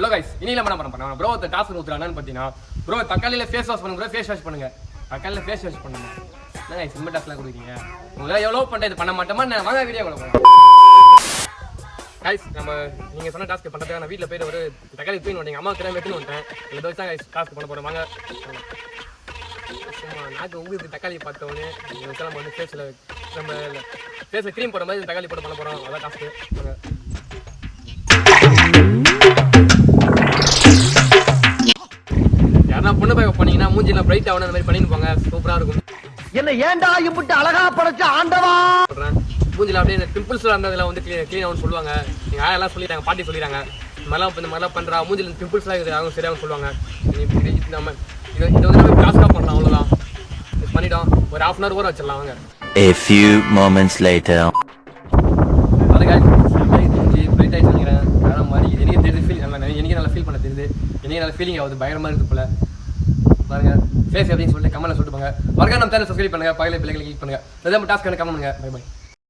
Hello guys, இனியில பண்ண போறோம். Bro task ஊத்துறானு பார்த்தீங்கன்னா ப்ரோ தக்காளியில ஃபேஸ் வாஷ் பண்ணுங்க. ப்ரோ ஃபேஸ் வாஷ் பண்ணுங்க. தக்காளியில ஃபேஸ் வாஷ் பண்ணுங்க. என்ன சிம்பிள் டாஸ்க்லாம் கொடுக்குறீங்க? உங்களால் எவ்வளோ பண்ணுறது பண்ண மாட்டோமா? நான் வாங்க வீடியோ கொடுப்போம். கைஸ், நம்ம நீங்கள் சொன்ன டாஸ்க் பண்ணுறதுக்காக நான் வீட்டில் போய் ஒரு தக்காளி தூக்கி வந்தீங்க. அம்மா கிட்ட வெட்டுன்னு வந்துட்டேன். இதை வச்சு தான் கைஸ் டாஸ்க் பண்ண போகிறோம். வாங்க. சும்மா நாக்கு உங்களுக்கு தக்காளி பார்த்தோன்னே நம்ம வந்து ஃபேஸில் நம்ம ஃபேஸில் க்ரீம் போடுற மாதிரி தக்காளி போட்டு பண்ண போகிறோம். அதான் டாஸ்க்கு. யாரா பொண்ணு பார்க்க போனீங்கன்னா மூஞ்சிலாம் பிரைட் ஆகணும் அந்த மாதிரி பண்ணிட்டு போங்க. சூப்பராக இருக்கும். என்ன ஏன்டா இப்படி அழகா படைச்ச ஆண்டவா சொல்கிறேன். மூஞ்சில் அப்படியே இந்த பிம்பிள்ஸ்லாம் இருந்ததில் வந்து க்ளீன் ஆகும்னு சொல்லுவாங்க. நீங்கள் ஆயெல்லாம் சொல்லிட்டாங்க, பாட்டி சொல்லிடுறாங்க. இந்த மாதிரிலாம் பண்ணுறா மூஞ்சில் பிம்பிள்ஸ்லாம் இருக்குது அவங்க சரியாக சொல்லுவாங்க. நம்ம இதை வந்து நம்ம டாஸ்க்காக பண்ணலாம். அவ்வளோதான் பண்ணிட்டோம். ஒரு ½ hour ஊற வச்சிடலாம். வாங்க. A few moments later. அதுக்காக பிரைட் ஆகிட்டு நினைக்கிறேன். வேறு மாதிரி எனக்கு தெரியுது ஃபீல் எனக்கு நல்லா ஃபீல் பண்ண தெரியுது. எனக்கு நல்லா ஃபீலிங் ஆகுது. பயங்கரமாக இருக்குது போல. பாருங்க ஃபேஸ் அப்படின்னு சொல்லிட்டு கமெண்ட்ல சொல்லிட்டு போங்க. மறக்காம நம்ம சேனல் சப்ஸ்கிரைப் பண்ணுங்க. பக்கத்துல பெல் ஐகானை கிளிக் பண்ணுங்க. அதான் டாஸ்க் கமெண்ட் பண்ணுங்க. Bye by.